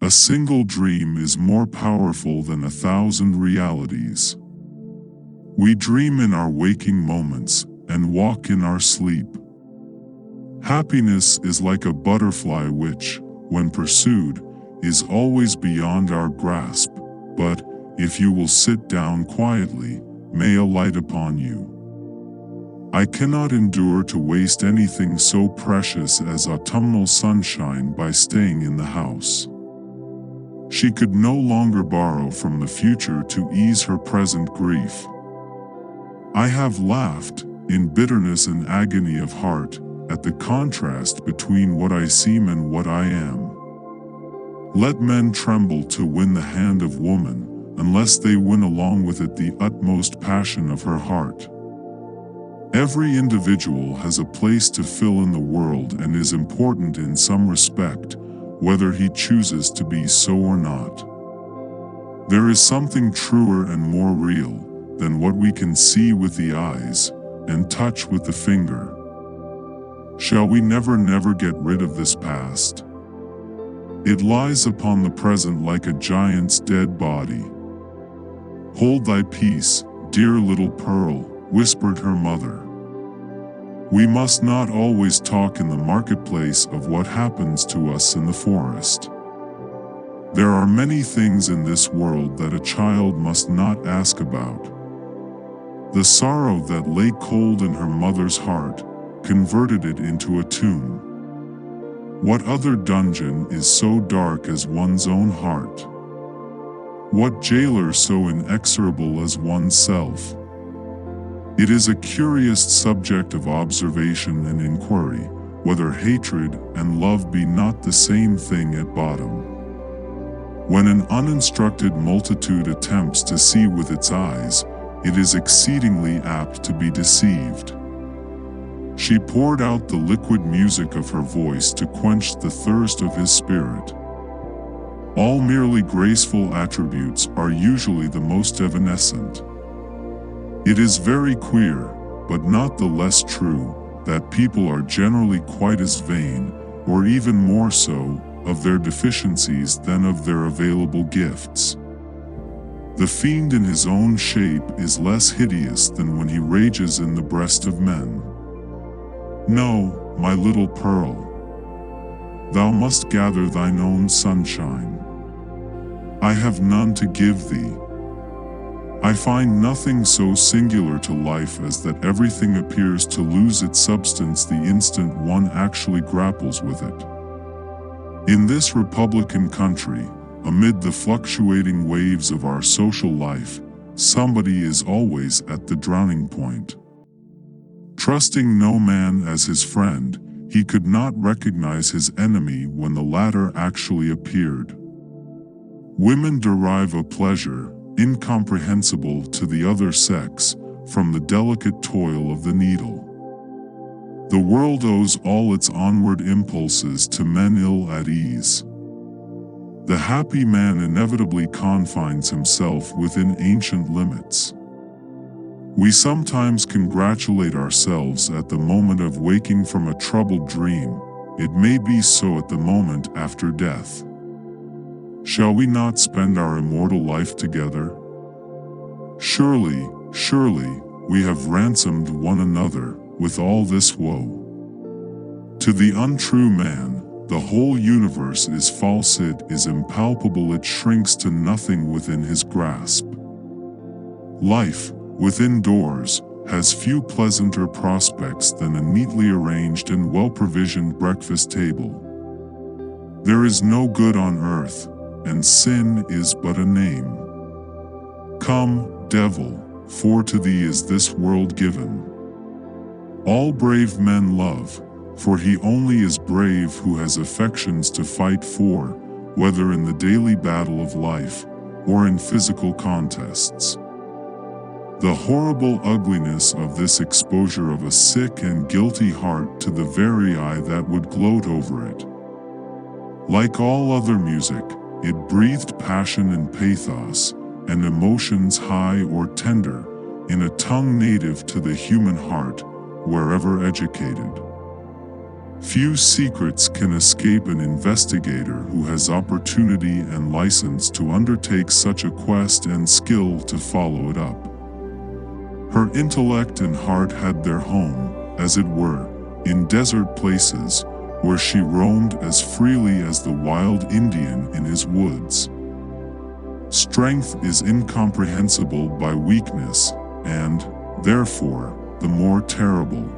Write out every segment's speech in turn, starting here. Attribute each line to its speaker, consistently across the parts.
Speaker 1: A single dream is more powerful than 1,000 realities. We dream in our waking moments and walk in our sleep. Happiness is like a butterfly which, when pursued, is always beyond our grasp, but, if you will sit down quietly, may alight upon you. I cannot endure to waste anything so precious as autumnal sunshine by staying in the house. She could no longer borrow from the future to ease her present grief. I have laughed, in bitterness and agony of heart, at the contrast between what I seem and what I am. Let men tremble to win the hand of woman, unless they win along with it the utmost passion of her heart. Every individual has a place to fill in the world and is important in some respect, whether he chooses to be so or not. There is something truer and more real than what we can see with the eyes and touch with the finger. Shall we never get rid of this past? It lies upon the present like a giant's dead body. Hold thy peace, dear little Pearl, whispered her mother. We must not always talk in the marketplace of what happens to us in the forest. There are many things in this world that a child must not ask about. The sorrow that lay cold in her mother's heart converted it into a tomb. What other dungeon is so dark as one's own heart? What jailer so inexorable as oneself? It is a curious subject of observation and inquiry, whether hatred and love be not the same thing at bottom. When an uninstructed multitude attempts to see with its eyes, it is exceedingly apt to be deceived. She poured out the liquid music of her voice to quench the thirst of his spirit. All merely graceful attributes are usually the most evanescent. It is very queer, but not the less true, that people are generally quite as vain, or even more so, of their deficiencies than of their available gifts. The fiend in his own shape is less hideous than when he rages in the breast of men. No, my little Pearl. Thou must gather thine own sunshine. I have none to give thee. I find nothing so singular to life as that everything appears to lose its substance the instant one actually grapples with it. In this Republican country, amid the fluctuating waves of our social life, somebody is always at the drowning point. Trusting no man as his friend, he could not recognize his enemy when the latter actually appeared. Women derive a pleasure, incomprehensible to the other sex, from the delicate toil of the needle. The world owes all its onward impulses to men ill at ease. The happy man inevitably confines himself within ancient limits. We sometimes congratulate ourselves at the moment of waking from a troubled dream. It may be so at the moment after death. Shall we not spend our immortal life together? Surely, we have ransomed one another with all this woe. To the untrue man, the whole universe is false, it is impalpable, it shrinks to nothing within his grasp. Life, within doors, has few pleasanter prospects than a neatly arranged and well-provisioned breakfast table. There is no good on earth, and sin is but a name. Come, devil, for to thee is this world given. All brave men love, for he only is brave who has affections to fight for, whether in the daily battle of life, or in physical contests. The horrible ugliness of this exposure of a sick and guilty heart to the very eye that would gloat over it. Like all other music, it breathed passion and pathos, and emotions high or tender, in a tongue native to the human heart, wherever educated. Few secrets can escape an investigator who has opportunity and license to undertake such a quest and skill to follow it up. Her intellect and heart had their home, as it were, in desert places, where she roamed as freely as the wild Indian in his woods. Strength is incomprehensible by weakness, and, therefore, the more terrible.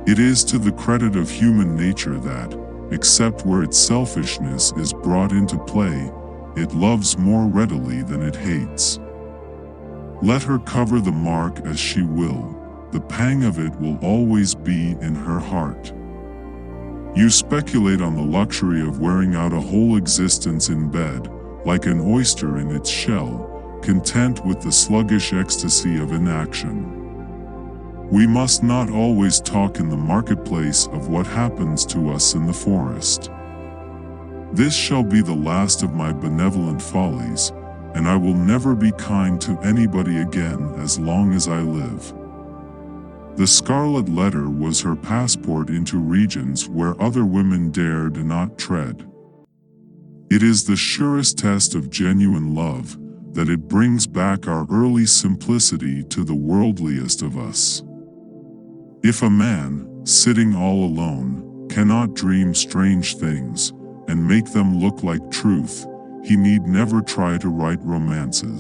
Speaker 1: It is to the credit of human nature that, except where its selfishness is brought into play, it loves more readily than it hates. Let her cover the mark as she will, the pang of it will always be in her heart. You speculate on the luxury of wearing out a whole existence in bed, like an oyster in its shell, content with the sluggish ecstasy of inaction. We must not always talk in the marketplace of what happens to us in the forest. This shall be the last of my benevolent follies, and I will never be kind to anybody again as long as I live. The Scarlet Letter was her passport into regions where other women dared not tread. It is the surest test of genuine love, that it brings back our early simplicity to the worldliest of us. If a man, sitting all alone, cannot dream strange things, and make them look like truth, he need never try to write romances.